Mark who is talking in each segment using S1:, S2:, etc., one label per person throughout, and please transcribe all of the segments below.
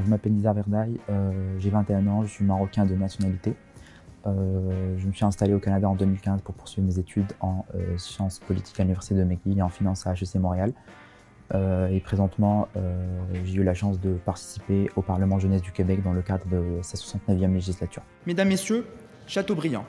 S1: Je m'appelle Nizar Verdaille, j'ai 21 ans, je suis marocain de nationalité. Je me suis installé au Canada en 2015 pour poursuivre mes études en sciences politiques à l'Université de McGill et en finance à HEC Montréal. Et présentement, j'ai eu la chance de participer au Parlement jeunesse du Québec dans le cadre de sa 69e législature.
S2: Mesdames, Messieurs, Chateaubriand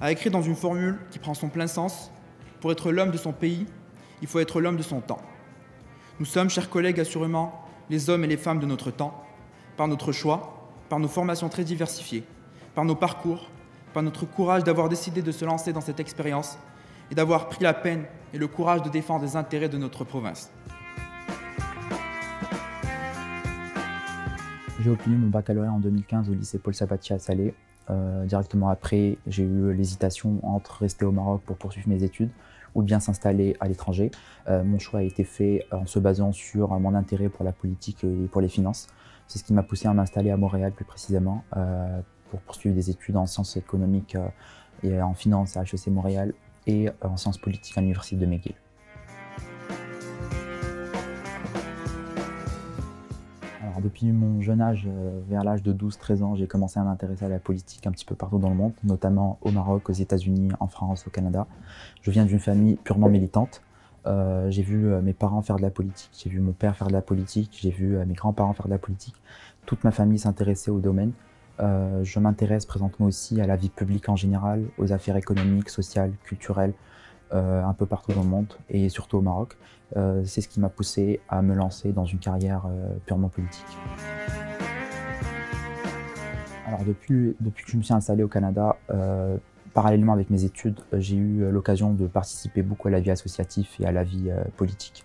S2: a écrit dans une formule qui prend son plein sens: pour être l'homme de son pays, il faut être l'homme de son temps. Nous sommes, chers collègues, assurément les hommes et les femmes de notre temps, par notre choix, par nos formations très diversifiées, par nos parcours, par notre courage d'avoir décidé de se lancer dans cette expérience et d'avoir pris la peine et le courage de défendre les intérêts de notre province.
S1: J'ai obtenu mon baccalauréat en 2015 au lycée Paul Sabatier à Salé. Directement après, j'ai eu l'hésitation entre rester au Maroc pour poursuivre mes études ou bien s'installer à l'étranger. Mon choix a été fait en se basant sur mon intérêt pour la politique et pour les finances. C'est ce qui m'a poussé à m'installer à Montréal plus précisément pour poursuivre des études en sciences économiques et en finance à HEC Montréal et en sciences politiques à l'Université de McGill. Alors, depuis mon jeune âge, vers l'âge de 12-13 ans, j'ai commencé à m'intéresser à la politique un petit peu partout dans le monde, notamment au Maroc, aux États-Unis, en France, au Canada. Je viens d'une famille purement militante. J'ai vu mes parents faire de la politique, j'ai vu mon père faire de la politique, j'ai vu mes grands-parents faire de la politique. Toute ma famille s'intéressait au domaine. Je m'intéresse présentement aussi à la vie publique en général, aux affaires économiques, sociales, culturelles, un peu partout dans le monde et surtout au Maroc. C'est ce qui m'a poussé à me lancer dans une carrière purement politique. Alors depuis que je me suis installé au Canada, parallèlement avec mes études, j'ai eu l'occasion de participer beaucoup à la vie associative et à la vie politique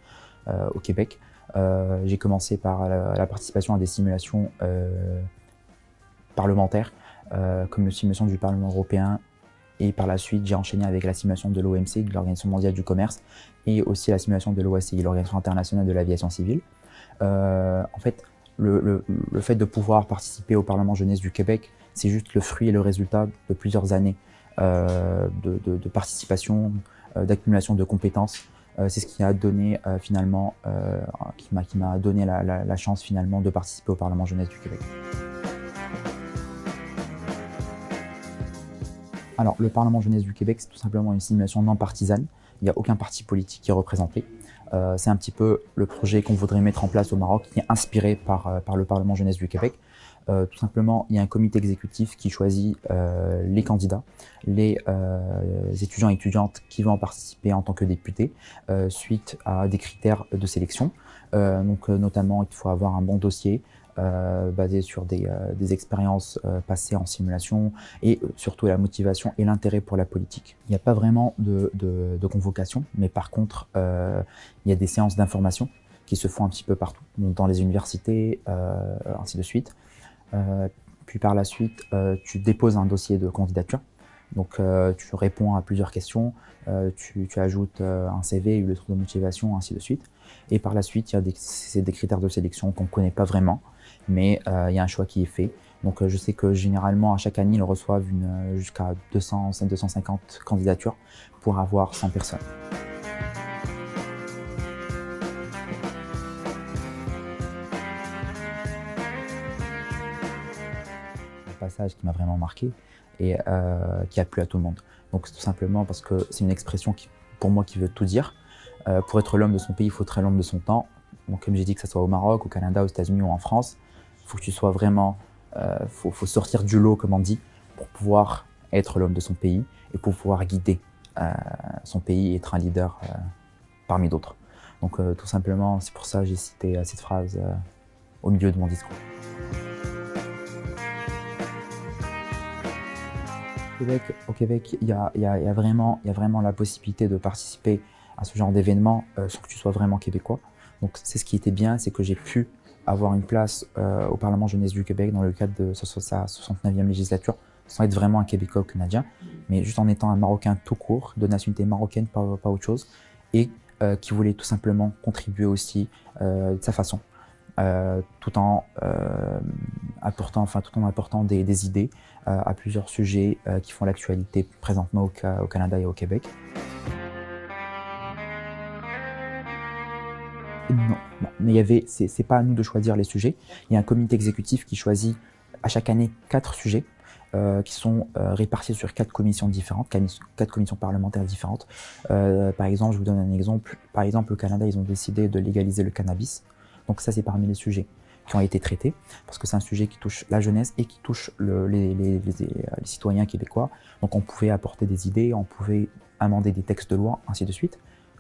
S1: au Québec. J'ai commencé par la participation à des simulations parlementaires, comme la simulation du Parlement européen. Et par la suite, j'ai enchaîné avec la simulation de l'OMC, de l'Organisation mondiale du commerce, et aussi la simulation de l'OACI, l'Organisation internationale de l'aviation civile. En fait, le fait de pouvoir participer au Parlement jeunesse du Québec, c'est juste le fruit et le résultat de plusieurs années de participation, d'accumulation de compétences. C'est ce qui a donné finalement, qui m'a donné la chance finalement de participer au Parlement jeunesse du Québec. Alors, le Parlement jeunesse du Québec, c'est tout simplement une simulation non partisane. Il n'y a aucun parti politique qui est représenté. C'est un petit peu le projet qu'on voudrait mettre en place au Maroc, qui est inspiré par le Parlement jeunesse du Québec. Tout simplement, il y a un comité exécutif qui choisit les candidats, les étudiants et étudiantes qui vont participer en tant que députés, suite à des critères de sélection. Notamment, il faut avoir un bon dossier, basé sur des expériences passées en simulation et surtout la motivation et l'intérêt pour la politique. Il n'y a pas vraiment de convocation, mais par contre, il y a des séances d'information qui se font un petit peu partout, donc dans les universités, ainsi de suite. Puis par la suite, tu déposes un dossier de candidature. Donc tu réponds à plusieurs questions, tu ajoutes un CV, une lettre de motivation, ainsi de suite. Et par la suite, c'est des critères de sélection qu'on ne connaît pas vraiment, mais il y a un choix qui est fait. Donc je sais que généralement, à chaque année, ils reçoivent jusqu'à 200-250 candidatures pour avoir 100 personnes. Un passage qui m'a vraiment marqué et qui a plu à tout le monde. Donc c'est tout simplement parce que c'est une expression pour moi qui veut tout dire. Pour être l'homme de son pays, il faut être l'homme de son temps. Donc comme j'ai dit, que ce soit au Maroc, au Canada, aux États-Unis ou en France, il faut que tu sois vraiment, faut sortir du lot, comme on dit, pour pouvoir être l'homme de son pays et pour pouvoir guider son pays et être un leader parmi d'autres. Donc tout simplement, c'est pour ça que j'ai cité cette phrase au milieu de mon discours. Au Québec, il y a vraiment la possibilité de participer à ce genre d'événement sans que tu sois vraiment québécois. Donc c'est ce qui était bien, c'est que j'ai pu avoir une place au Parlement jeunesse du Québec dans le cadre de sa 69e législature, sans être vraiment un Québécois ou Canadien, mais juste en étant un Marocain tout court, de nationalité marocaine, pas autre chose, et qui voulait tout simplement contribuer aussi de sa façon, tout en apportant des idées à plusieurs sujets qui font l'actualité présentement au Canada et au Québec. Non, non. Mais c'est pas à nous de choisir les sujets. Il y a un comité exécutif qui choisit à chaque année 4 sujets qui sont répartis sur 4 commissions différentes, 4 commissions parlementaires différentes. Par exemple, je vous donne un exemple. Par exemple, au Canada, ils ont décidé de légaliser le cannabis. Donc ça, c'est parmi les sujets qui ont été traités, parce que c'est un sujet qui touche la jeunesse et qui touche les citoyens québécois. Donc on pouvait apporter des idées, on pouvait amender des textes de loi, ainsi de suite.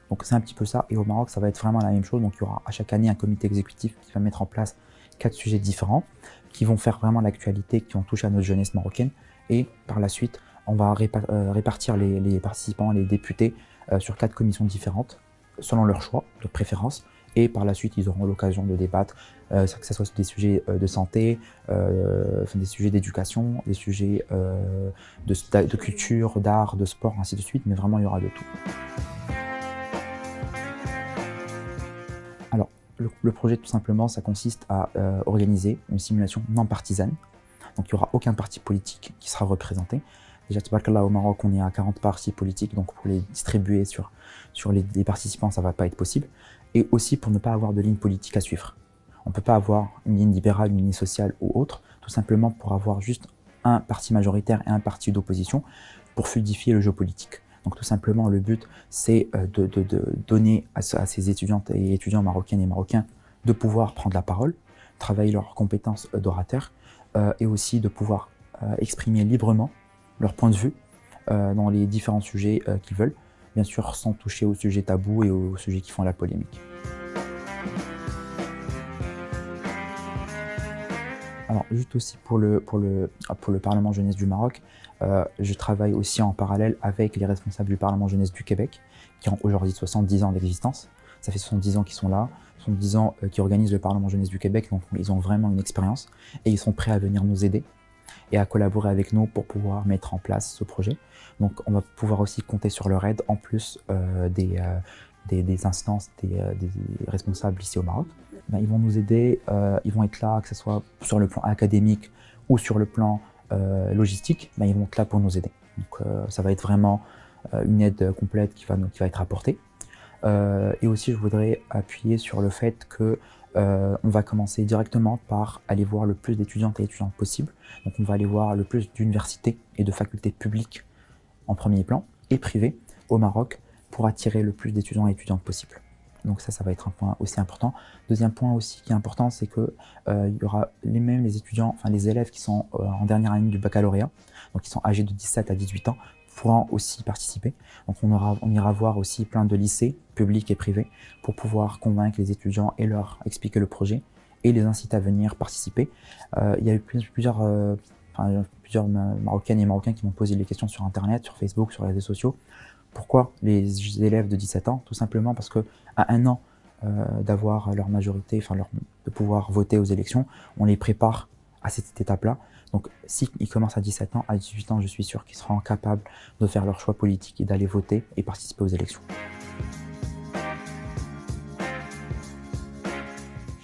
S1: Donc c'est un petit peu ça, et au Maroc, ça va être vraiment la même chose. Donc il y aura à chaque année un comité exécutif qui va mettre en place 4 sujets différents, qui vont faire vraiment l'actualité, qui vont toucher à notre jeunesse marocaine. Et par la suite, on va répartir les participants, les députés, sur 4 commissions différentes, selon leur choix, de préférence. Et par la suite, ils auront l'occasion de débattre, que ce soit des sujets de santé, des sujets d'éducation, des sujets de culture, d'art, de sport, ainsi de suite. Mais vraiment, il y aura de tout. Alors, le projet, tout simplement, ça consiste à organiser une simulation non partisane. Donc, il n'y aura aucun parti politique qui sera représenté. Déjà, là au Maroc, on est à 40 partis politiques, donc pour les distribuer sur les participants, ça ne va pas être possible. Et aussi pour ne pas avoir de ligne politique à suivre. On ne peut pas avoir une ligne libérale, une ligne sociale ou autre, tout simplement pour avoir juste un parti majoritaire et un parti d'opposition pour fluidifier le jeu politique. Donc tout simplement, le but, c'est de donner à ces étudiantes et étudiants marocaines et marocains de pouvoir prendre la parole, travailler leurs compétences d'orateur et aussi de pouvoir exprimer librement leur point de vue dans les différents sujets qu'ils veulent, bien sûr sans toucher aux sujets tabous et aux sujets qui font la polémique. Alors juste aussi pour le Parlement jeunesse du Maroc, je travaille aussi en parallèle avec les responsables du Parlement jeunesse du Québec, qui ont aujourd'hui 70 ans d'existence. Ça fait 70 ans qu'ils sont là, 70 ans qu'ils organisent le Parlement jeunesse du Québec, donc ils ont vraiment une expérience et ils sont prêts à venir nous aider et à collaborer avec nous pour pouvoir mettre en place ce projet. Donc on va pouvoir aussi compter sur leur aide en plus des instances, des responsables ici au Maroc. Ben, ils vont nous aider, ils vont être là, que ce soit sur le plan académique ou sur le plan logistique, ben, ils vont être là pour nous aider. Donc ça va être vraiment une aide complète qui va être apportée. Et aussi je voudrais appuyer sur le fait que on va commencer directement par aller voir le plus d'étudiantes et étudiants possible. Donc on va aller voir le plus d'universités et de facultés publiques en premier plan et privées au Maroc pour attirer le plus d'étudiants et étudiantes possible. Donc ça va être un point aussi important. Deuxième point aussi qui est important, c'est que il y aura les étudiants, enfin les élèves qui sont en dernière année du baccalauréat, donc qui sont âgés de 17 à 18 ans, pourront aussi participer. Donc on ira voir aussi plein de lycées publics et privés pour pouvoir convaincre les étudiants et leur expliquer le projet et les inciter à venir participer. Il y a eu plusieurs Marocaines et Marocains qui m'ont posé des questions sur Internet, sur Facebook, sur les réseaux sociaux. Pourquoi les élèves de 17 ans? Tout simplement parce qu'à 1 an d'avoir leur majorité, de pouvoir voter aux élections, on les prépare à cette étape-là. Donc s'ils commencent à 17 ans, à 18 ans, je suis sûr qu'ils seront capables de faire leur choix politique et d'aller voter et participer aux élections.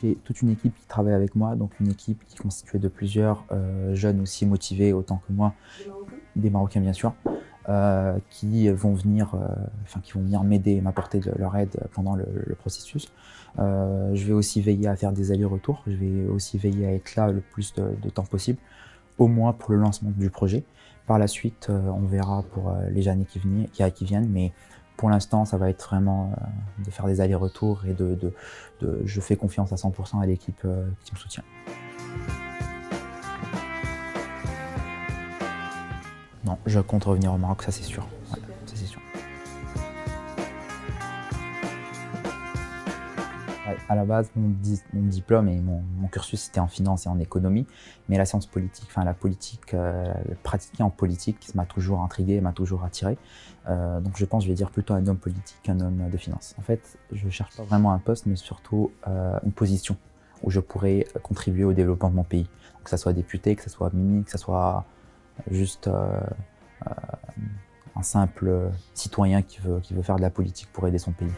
S1: J'ai toute une équipe qui travaille avec moi, donc une équipe qui est constituée de plusieurs jeunes aussi motivés autant que moi, des Marocains bien sûr, qui vont venir m'aider et m'apporter de leur aide pendant le processus. Je vais aussi veiller à faire des allers-retours, je vais aussi veiller à être là le plus de temps possible, au moins pour le lancement du projet. Par la suite, on verra pour les années qui viennent, mais pour l'instant, ça va être vraiment de faire des allers-retours et je fais confiance à 100% à l'équipe qui me soutient. Non, je compte revenir au Maroc, ça c'est sûr. Ouais, ça c'est sûr. Ouais, à la base, mon diplôme et mon cursus était en finance et en économie, mais la science politique, la politique, pratiquer en politique, ça m'a toujours intrigué, m'a toujours attiré. Donc je pense, je vais dire plutôt un homme politique qu'un homme de finance. En fait, je ne cherche pas vraiment un poste, mais surtout une position où je pourrais contribuer au développement de mon pays. Donc, que ce soit député, que ce soit ministre, que ce soit juste un simple citoyen qui veut faire de la politique pour aider son pays.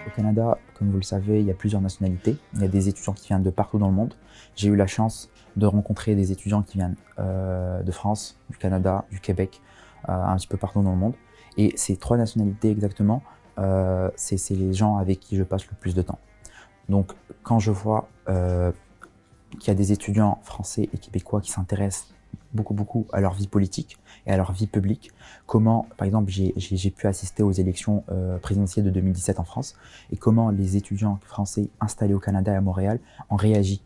S1: Au Canada, comme vous le savez, il y a plusieurs nationalités. Il y a des étudiants qui viennent de partout dans le monde. J'ai eu la chance de rencontrer des étudiants qui viennent de France, du Canada, du Québec, un petit peu partout dans le monde. Et ces 3 nationalités exactement, c'est les gens avec qui je passe le plus de temps. Donc quand je vois qu'il y a des étudiants français et québécois qui s'intéressent beaucoup à leur vie politique et à leur vie publique, comment, par exemple, j'ai pu assister aux élections présidentielles de 2017 en France, et comment les étudiants français installés au Canada et à Montréal ont réagi,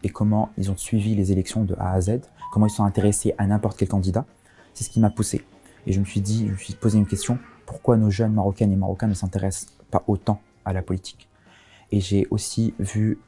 S1: et comment ils ont suivi les élections de A à Z, comment ils sont intéressés à n'importe quel candidat. C'est ce qui m'a poussé. Et je me suis posé une question, pourquoi nos jeunes Marocaines et Marocains ne s'intéressent pas autant à la politique? Et j'ai aussi vu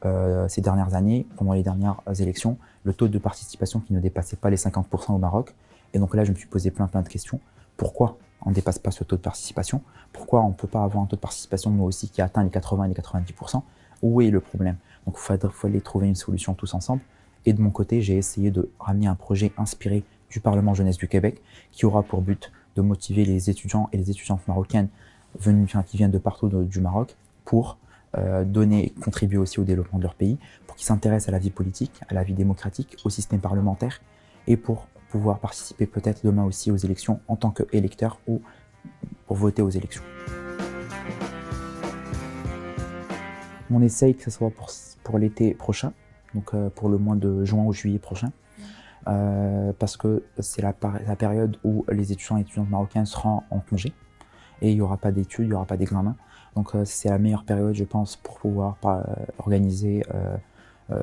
S1: ces dernières années, pendant les dernières élections, le taux de participation qui ne dépassait pas les 50% au Maroc. Et donc là, je me suis posé plein de questions. Pourquoi on ne dépasse pas ce taux de participation? Pourquoi on ne peut pas avoir un taux de participation, nous aussi, qui atteint les 80 et les 90%? Où est le problème? Donc il fallait trouver une solution tous ensemble. Et de mon côté, j'ai essayé de ramener un projet inspiré du Parlement jeunesse du Québec, qui aura pour but de motiver les étudiants et les étudiantes marocaines qui viennent de partout du Maroc pour contribuer aussi au développement de leur pays, pour qu'ils s'intéressent à la vie politique, à la vie démocratique, au système parlementaire, et pour pouvoir participer peut-être demain aussi aux élections en tant qu'électeurs ou pour voter aux élections. On essaye que ce soit pour l'été prochain, donc pour le mois de juin ou juillet prochain, parce que c'est la période où les étudiants et étudiantes marocains seront en congé, et il n'y aura pas d'études, il n'y aura pas d'examen. Donc c'est la meilleure période, je pense, pour pouvoir organiser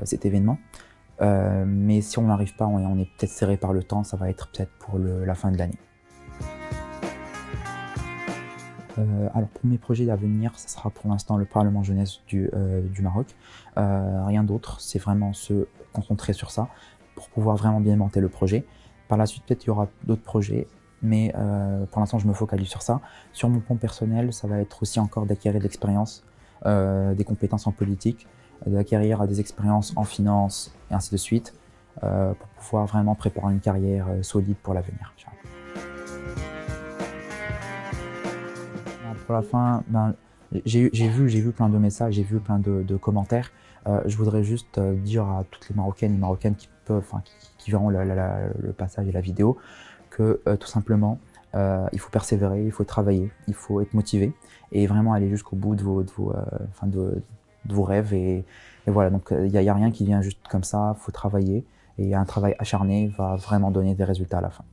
S1: cet événement. Mais si on n'arrive pas, on est peut-être serré par le temps, ça va être peut-être pour la fin de l'année. Alors pour mes projets d'avenir, ça sera pour l'instant le Parlement jeunesse du Maroc. Rien d'autre, c'est vraiment se concentrer sur ça pour pouvoir vraiment bien monter le projet. Par la suite, peut-être il y aura d'autres projets, mais pour l'instant je me focalise sur ça. Sur mon plan personnel, ça va être aussi encore d'acquérir de l'expérience, des compétences en politique, d'acquérir des expériences en finance et ainsi de suite, pour pouvoir vraiment préparer une carrière solide pour l'avenir. Pour la fin, j'ai vu plein de messages, j'ai vu plein de commentaires. Je voudrais juste dire à toutes les Marocaines et Marocains qui verront le passage et la vidéo, que tout simplement, il faut persévérer, il faut travailler, il faut être motivé et vraiment aller jusqu'au bout de vos rêves. Et voilà, donc il n'y a rien qui vient juste comme ça, il faut travailler et un travail acharné va vraiment donner des résultats à la fin.